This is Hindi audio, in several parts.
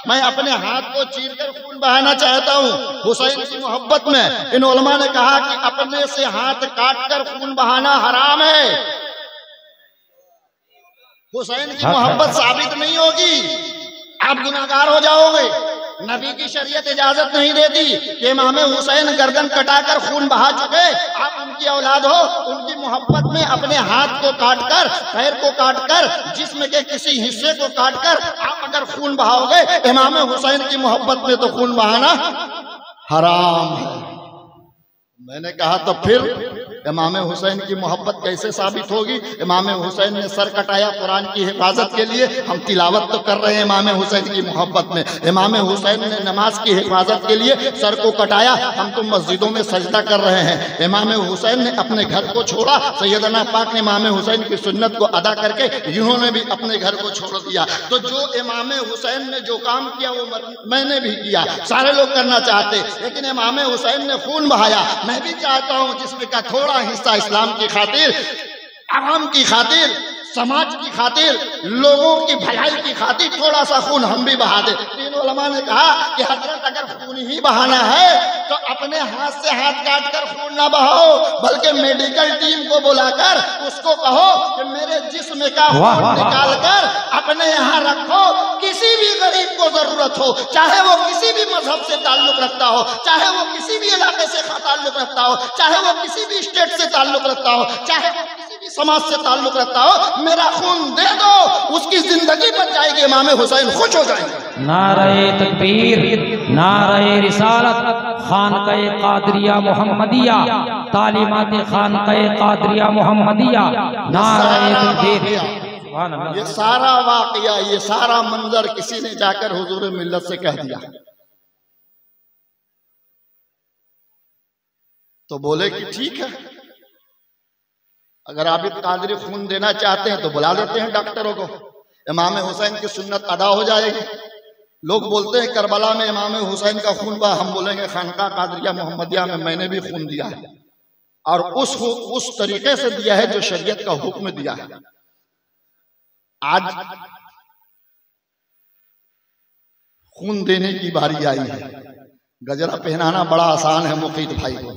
मैं अपने हाथ को चीरकर खून बहाना चाहता हूँ हुसैन की मोहब्बत में। इन उलमा ने कहा कि अपने से हाथ काटकर खून बहाना हराम है। हुसैन की मोहब्बत साबित नहीं होगी, आप गुनाहगार हो जाओगे। नबी की शरीयत इजाजत नहीं देती कि इमाम हुसैन गर्दन कटाकर खून बहा चुके, आप उनकी औलाद हो, उनकी मोहब्बत में अपने हाथ को काटकर, पैर को काटकर, जिस्म के किसी हिस्से को काटकर आप अगर खून बहाओगे, इमाम हुसैन की मोहब्बत में तो खून बहाना हराम है। मैंने कहा तो फिर इमाम हुसैन की मोहब्बत कैसे साबित होगी? इमाम हुसैन ने सर कटाया कुरान की हिफाजत के लिए, हम तिलावत तो कर रहे हैं इमाम हुसैन की मोहब्बत में। इमाम हुसैन ने नमाज की हिफाजत के लिए सर को कटाया, हम तो मस्जिदों में सजदा कर रहे हैं। इमाम हुसैन ने अपने घर को छोड़ा, सैयदना पाक ने इमाम हुसैन की सुन्नत को अदा करके इन्होंने भी अपने घर को छोड़ दिया। तो जो इमाम हुसैन ने जो काम किया वो मैंने भी किया, सारे लोग करना चाहते, लेकिन इमाम हुसैन ने खून बहाया। मैं भी चाहता हूं जिसमें का थोड़ा हिस्सा इस्लाम की खातिर, आवाम की खातिर, समाज की खातिर, लोगों की भलाई की खातिर थोड़ा सा खून हम भी बहा दे। तीन उलमा ने कहा कि हजरत अगर खून ही बहाना है तो अपने हाथ से हाथ काट कर खून ना बहाओ, बल्कि मेडिकल टीम को बुलाकर उसको कहो कि मेरे जिस्म का खून निकाल कर अपने यहाँ रखो। किसी भी गरीब को जरूरत हो, चाहे वो किसी भी मजहब से ताल्लुक रखता हो, चाहे वो किसी भी इलाके से ताल्लुक रखता हो, चाहे वो किसी भी स्टेट से ताल्लुक रखता हो, चाहे वो किसी भी समाज से ताल्लुक रखता हो, मेरा खून दे दो, उसकी जिंदगी बच जाएगी, इमाम हुसैन खुश हो जाएंगे। नारे तकबीर, नारे रिसालत, खानकाए कादरिया मोहम्मदिया, तालीमात खानकाए कादरिया मोहम्मदिया, नारे तकबीर। ये सारा वाकया, ये सारा मंजर किसी ने जाकर हुजूर मिल्लत से कह दिया तो बोले कि ठीक है, अगर आबिद कादरी खून देना चाहते हैं तो बुला लेते हैं डॉक्टरों को, इमाम हुसैन की सुन्नत अदा हो जाएगी। लोग बोलते हैं करबला में इमाम हुसैन का खून बहा, हम बोलेंगे खानका कादरिया मोहम्मदिया में मैंने भी खून दिया है, और उस तरीके से दिया है जो शरीयत का हुक्म दिया है। आज खून देने की बारी आई है। गजरा पहनाना बड़ा आसान है मुकीत भाई को,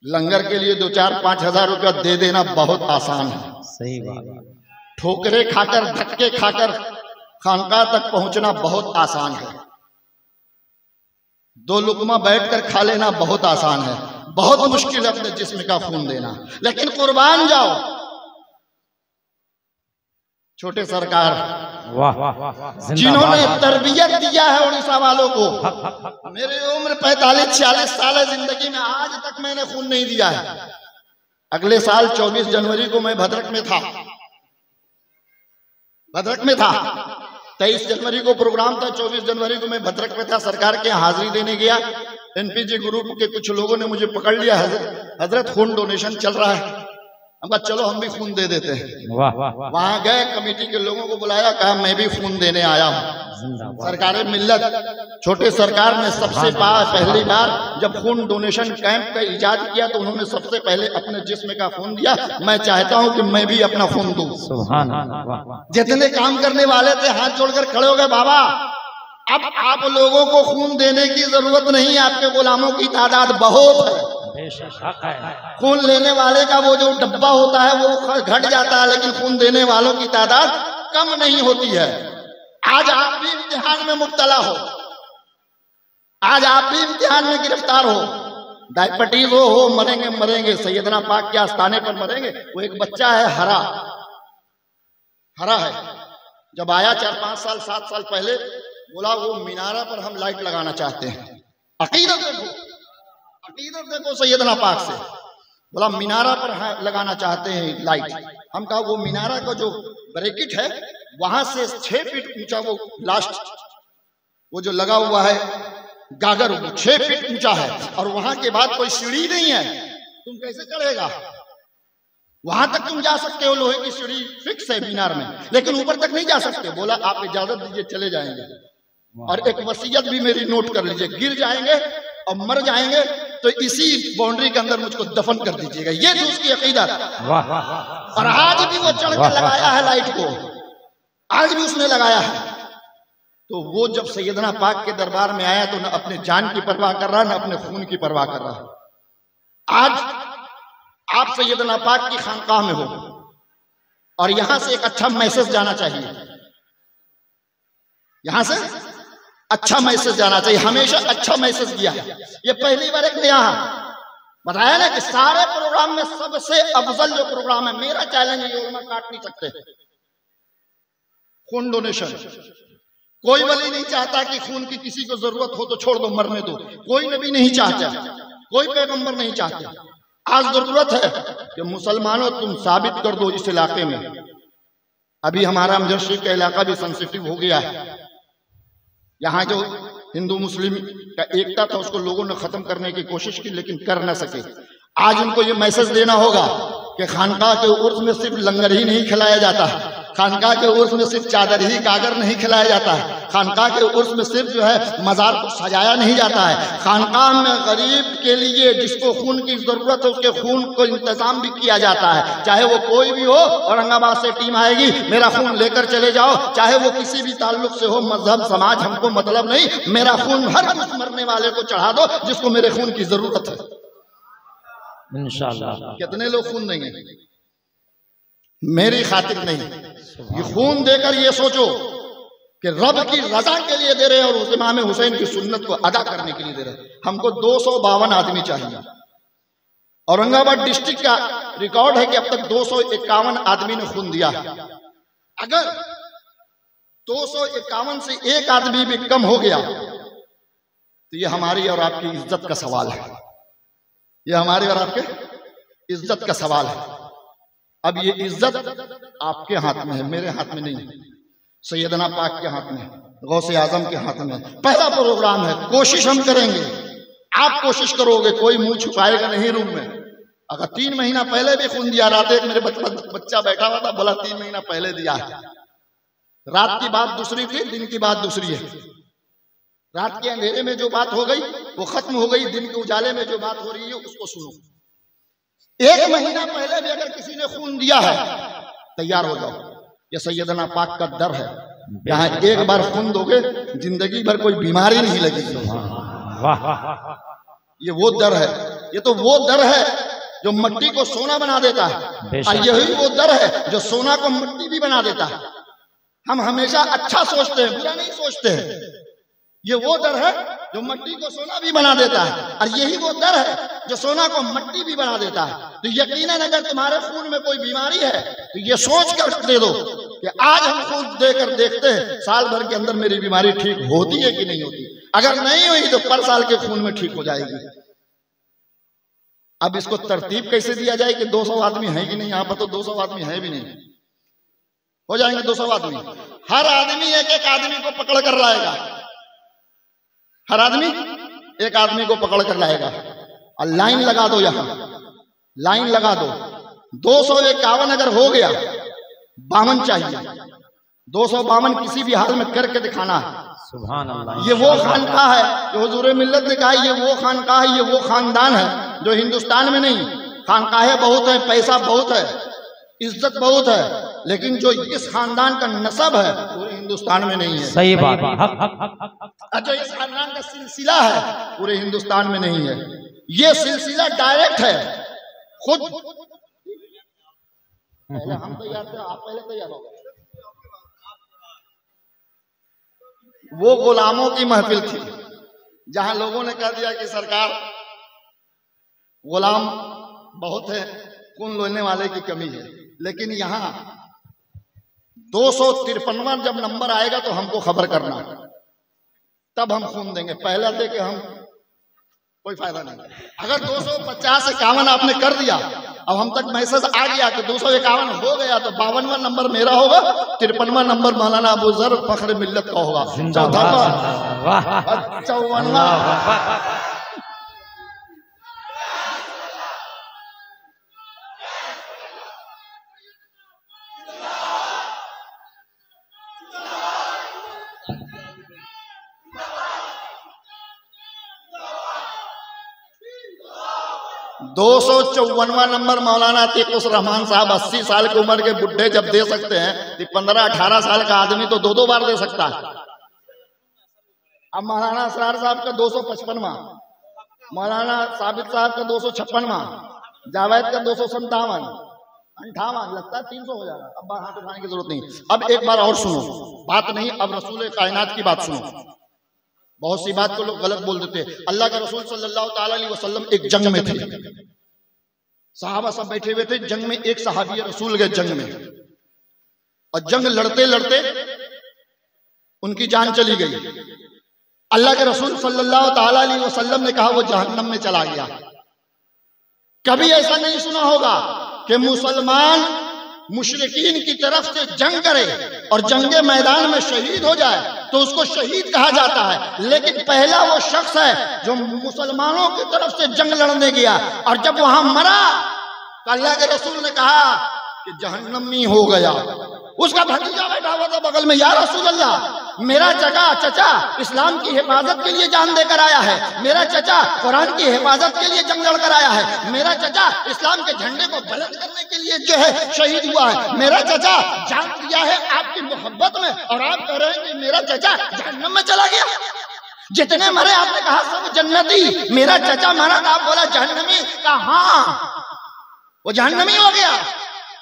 लंगर के लिए 2-4-5 हजार रुपया दे देना बहुत आसान है। सही बात। ठोकरे खाकर, धक्के खाकर खानका तक पहुंचना बहुत आसान है। 2 लुकमा बैठकर खा लेना बहुत आसान है, बहुत मुश्किल है अपने जिस्म का खून देना। लेकिन कुर्बान जाओ। छोटे सरकार जिन्होंने तरबियत दिया है उड़ीसा वालों को, मेरी उम्र 45-46 साल है, जिंदगी में आज तक मैंने खून नहीं दिया है। अगले साल 24 जनवरी को मैं भद्रक में था, 23 जनवरी को प्रोग्राम था, 24 जनवरी को मैं भद्रक में था, सरकार के हाजिरी देने गया। एनपीजी ग्रुप के कुछ लोगों ने मुझे पकड़ लिया, हजरत खून डोनेशन चल रहा है, हम कहा चलो हम भी खून दे देते हैं। वहां गए, कमेटी के लोगों को बुलाया, कहा मैं भी खून देने आया हूँ। सरकार मिल्लत, छोटे सरकार ने सबसे पहली बार जब खून डोनेशन कैंप का इजाद किया तो उन्होंने सबसे पहले अपने जिस्म का खून दिया। मैं चाहता हूँ कि मैं भी अपना खून दूं। जितने काम करने वाले थे हाथ जोड़कर खड़े हो गए, बाबा अब आप लोगों को खून देने की जरूरत नहीं, आपके गुलामों की तादाद बहुत है। खून लेने वाले का वो जो डब्बा होता है वो घट जाता है, लेकिन खून देने वालों की तादाद कम नहीं होती है। आज आप भी इम्तिहान में मुब्तला हो, आज आप भी इम्तिहान में गिरफ्तार हो, डायबिटीज हो, मरेंगे, सैयदना पाक के आस्थाने पर मरेंगे। वो एक बच्चा है, हरा है, जब आया 4-5 साल 7 साल पहले, बोला वो मीनारा पर हम लाइट लगाना चाहते हैं। अकीदत देखो सैयदना पाक से, बोला मीनारा पर लगाना चाहते हैं लाइट। हम कहा वो मीनारा का जो ब्रैकेट है वहां से 6 फीट ऊंचा वो लास्ट वो जो लगा हुआ है गागर, वो 6 फीट ऊंचा है, और वहां के बाद कोई सीढ़ी नहीं है, तुम कैसे चढ़ेगा? वहां तक तुम जा सकते हो, लोहे की सीढ़ी फिक्स है मीनार में, लेकिन ऊपर तक नहीं जा सकते। बोला आप इजाजत दीजिए, चले जाएंगे। और एक वसीयत भी मेरी नोट कर लीजिए, गिर जाएंगे और मर जाएंगे तो इसी बाउंड्री के अंदर मुझको दफन कर दीजिएगा। ये थी उसकी अकीदत। और आज भी वो चढ़ के लगाया है लाइट को, आज भी उसने लगाया है। तो वो जब सैयदना पाक के दरबार में आया तो न अपने जान की परवाह कर रहा, न अपने खून की परवाह कर रहा। आज आप सैयदना पाक की खानकाह में हो और यहां से एक अच्छा मैसेज जाना चाहिए, यहां से अच्छा मैसेज जाना चाहिए, हमेशा अच्छा मैसेज दिया है। ये पहली बार एक नया बताया ना कि सारे प्रोग्राम में सबसे अफजल जो प्रोग्राम है, मेरा चैलेंज है, ये उलमा काट नहीं सकते, खून डोनेशन। कोई वली नहीं चाहता कि खून की किसी को जरूरत हो तो छोड़ दो, मरने दो, कोई नबी नहीं चाहता, कोई पैगंबर नहीं चाहते। आज जरूरत है कि मुसलमानों तुम साबित कर दो इस इलाके में। अभी हमारा अमजद शरीफ का इलाका भी सेंसिटिव हो गया है, यहाँ जो हिंदू मुस्लिम का एकता था उसको लोगों ने खत्म करने की कोशिश की लेकिन कर न सके। आज उनको ये मैसेज देना होगा कि खानकाह के उर्स में सिर्फ लंगर ही नहीं खिलाया जाता, खानकाह के उर्स में सिर्फ चादर ही कागर नहीं खिलाया जाता है, खानकाह के उर्स में सिर्फ जो है मजार को सजाया नहीं जाता है। खानकाह में गरीब के लिए जिसको खून की जरूरत है उसके खून को इंतजाम भी किया जाता है, चाहे वो कोई भी हो। औरंगाबाद से टीम आएगी, मेरा खून लेकर चले जाओ, चाहे वो किसी भी ताल्लुक से हो, मजहब समाज हमको मतलब नहीं, मेरा खून हर उस मरने वाले को चढ़ा दो जिसको मेरे खून की जरूरत है। इंशाअल्लाह। कितने लोग खून देंगे? मेरी खातिर नहीं, ये खून देकर ये सोचो कि रब की रजा के लिए दे रहे हैं और उस इमाम हुसैन की सुन्नत को अदा करने के लिए दे रहे हैं। हमको 252 आदमी चाहिए। औरंगाबाद डिस्ट्रिक्ट का रिकॉर्ड है कि अब तक 251 आदमी ने खून दिया है। अगर 251 से एक आदमी भी कम हो गया तो ये हमारी और आपकी इज्जत का सवाल है, ये हमारी और आपके इज्जत का सवाल है। अब ये इज्जत आपके हाथ में है, मेरे हाथ में नहीं, सैयदना पाक के हाथ में है, गौसे आजम के हाथ में। पहला प्रोग्राम है, कोशिश हम करेंगे, आप कोशिश करोगे, कोई मुंह छुपाएगा नहीं रूम में। अगर 3 महीना पहले भी खून दिया, रात एक मेरे बच्चा बैठा हुआ था, बोला 3 महीना पहले दिया है। रात की बात दूसरी थी, दिन की बात दूसरी है। रात के अंधेरे में जो बात हो गई वो खत्म हो गई, दिन के उजाले में जो बात हो रही है उसको सुनो। 1 महीना पहले भी अगर किसी ने खून दिया है, तैयार हो जाओ, ये सैयदना पाक का दर है। यहाँ एक बार खून दोगे जिंदगी भर कोई बीमारी नहीं लगेगी। ये वो दर है, ये तो वो दर है जो मट्टी को सोना बना देता है, और यही वो दर है जो सोना को मट्टी भी बना देता है। हम हमेशा अच्छा सोचते हैं, बुरा नहीं सोचते हैं। ये वो दर है जो मट्टी को सोना भी बना देता है, और यही वो दर है जो सोना को मट्टी भी बना देता है। तो यकीनन अगर तुम्हारे खून में कोई बीमारी है तो ये सोच कर दे दो कि आज हम खून देकर देखते हैं साल भर के अंदर मेरी बीमारी ठीक होती है कि नहीं होती। अगर नहीं हुई तो पर साल के खून में ठीक हो जाएगी। अब इसको तरतीब कैसे दिया जाए कि 200 आदमी है कि नहीं? यहाँ पर तो 200 आदमी है भी नहीं, हो जाएंगे 200 आदमी। हर आदमी एक आदमी को पकड़ कर लाएगा, हर आदमी एक आदमी को पकड़ कर लाएगा और लाइन लगा दो, यहां लाइन लगा दो। 251 अगर हो गया, 52 चाहिए, 252 किसी भी हाल में करके दिखाना है। सुभान अल्लाह। ये वो खानकाह है जो हुजूर मिल्लत ने कहा, ये वो खानकाह है, ये वो खानदान है जो हिंदुस्तान में नहीं। खानकाहें बहुत है, पैसा बहुत है, इज्जत बहुत है, लेकिन जो इस खानदान का नसब है पूरे हिंदुस्तान में नहीं है। सही बात है। जो इस खानदान का सिलसिला है पूरे हिंदुस्तान में नहीं है। ये सिलसिला डायरेक्ट है खुद। पहले हम तैयार थे, आप पहले तैयार हो गए। वो गुलामों की महफिल थी जहां लोगों ने कह दिया कि सरकार गुलाम बहुत है, खून लेने वाले की कमी है। लेकिन यहाँ 253वां जब नंबर आएगा तो हमको खबर करना, तब हम खून देंगे। पहला दे के हम कोई फायदा नहीं। अगर 250-51 आपने कर दिया, अब हम तक मैसेज आ गया कि 251 हो गया, तो 52वां नंबर मेरा होगा, 53वां नंबर मौलाना अबू जर फख्र मिल्लत का होगा, 54वां। दो 254वां नंबर मौलाना अतीकुर रहमान साहब 80 साल की उम्र के बुढ़े जब दे सकते हैं तो 15-18 साल का आदमी तो 2-2 बार दे सकता है। अब मौलाना असरार साहब का 255वां, मौलाना साबित साहब का 256वां, जावेद का 257, 58, लगता है 300 हो जाएगा। अब हाथ उठाने की जरूरत नहीं। अब एक बार और सुनो, बात नहीं, अब रसूल कायनात की बात सुनो। बहुत सी बात को लोग गलत बोल देते हैं। अल्लाह के रसूल सल्लल्लाहु ताला अलैहि वसल्लम एक जंग में थे, सहाबा सब बैठे हुए थे जंग में। एक सहाबी रसूल गए जंग में, और जंग लड़ते लड़ते उनकी जान चली गई। अल्लाह के रसूल सल्लल्लाहु ताला अलैहि वसल्लम ने कहा वो जहन्नम में चला गया। कभी ऐसा नहीं सुना होगा कि मुसलमान मुशरिकीन की तरफ से जंग करे और जंगे मैदान में शहीद हो जाए तो उसको शहीद कहा जाता है। लेकिन पहला वो शख्स है जो मुसलमानों की तरफ से जंग लड़ने गया, और जब वहां मरा तो अल्लाह के रसूल ने कहा कि जहन्नमी हो गया। उसका भतीजा बैठा हुआ था बगल में, या रसूल अल्लाह, मेरा चचा इस्लाम की हिफाजत के लिए जान देकर आया है, मेरा चचा कुरान की हिफाजत के लिए जंग लड़कर आया है, मेरा चचा इस्लाम के झंडे को बुलंद करने के लिए जो है शहीद हुआ है, मेरा चचा जान दिया है आपकी मोहब्बत में, और आप कह रहे हैं कि मेरा चचा जहन्नम में चला गया। जितने मरे आपने कहा सब जन्नती, मेरा चचा मरा था, आप बोला जहन्नमी, कहा वो जहन्नमी हो गया।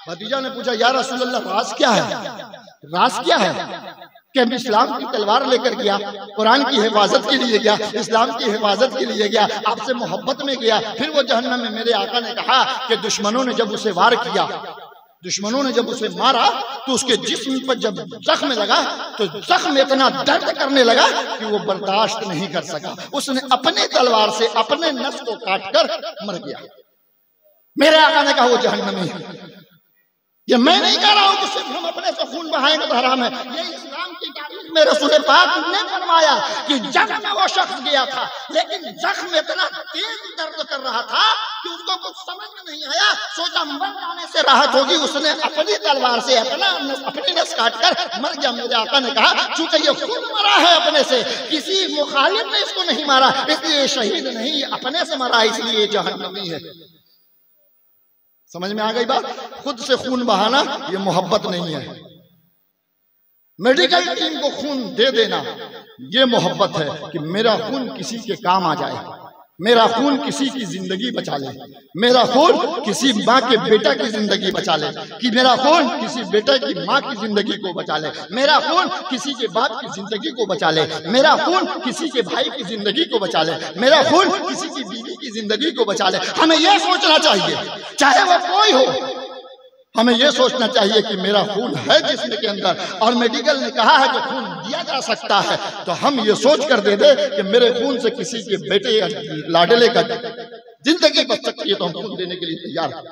भतीजा ने पूछा या रसूल अल्लाह, राज क्या है? राज क्या है? कि इस्लाम की तलवार लेकर गया, कुरान की हिफाजत के लिए गया, इस्लाम की हिफाजत के लिए गया, आपसे मोहब्बत में गया, फिर वो जहन्नम में। मेरे आका ने कहा कि दुश्मनों ने जब उसे वार किया, दुश्मनों ने जब उसे मारा तो उसके जिस्म पर जब जख्म लगा तो जख्म इतना दर्द करने लगा कि वो बर्दाश्त नहीं कर सका। उसने अपने तलवार से अपने नस को काटकर मर गया। मेरे आका ने कहा वो जहन्नमी है। ये मैं नहीं कह रहा हूं कि सिर्फ हम अपने से खून बहाएंगे तो हराम है। ये इस्लाम की तारीख में रसूल पाक ने फरमाया कि जंग में वो शख्स गया था, लेकिन जख्म इतना तेज दर्द कर रहा था कि उसको कुछ समझ में नहीं आया। सोचा मर जाने से राहत होगी, उसने अपनी तलवार से अपनी नस काटकर मर गया। मेरे आका ने कहा चूंकि ये खुद मरा है अपने से, किसी मुखालिफ ने इसको नहीं मारा, इसलिए शहीद नहीं, अपने से मरा, इसलिए जहन्नमी है। समझ में आ गई बात? खुद से खून बहाना ये मोहब्बत नहीं है। मेडिकल टीम को खून दे देना ये मोहब्बत है कि मेरा खून किसी के काम आ जाए, मेरा खून किसी की जिंदगी बचा ले, मेरा खून किसी माँ के बेटा की जिंदगी बचा ले, कि मेरा खून किसी बेटे की माँ की जिंदगी को बचा ले, मेरा खून किसी के बाप की जिंदगी को बचा ले, मेरा खून किसी के भाई की जिंदगी को बचा ले, मेरा खून किसी की बीवी की जिंदगी को बचा ले। हमें यह सोचना चाहिए, चाहे वह कोई हो, हमें यह सोचना चाहिए कि मेरा खून है जिस्म के अंदर, और मेडिकल ने कहा है कि खून दिया जा सकता है, तो हम ये सोच कर दे दे कि मेरे खून से किसी के बेटे या लाडले का जिंदगी बच सकती है, तो हम खून देने के लिए तैयार हैं।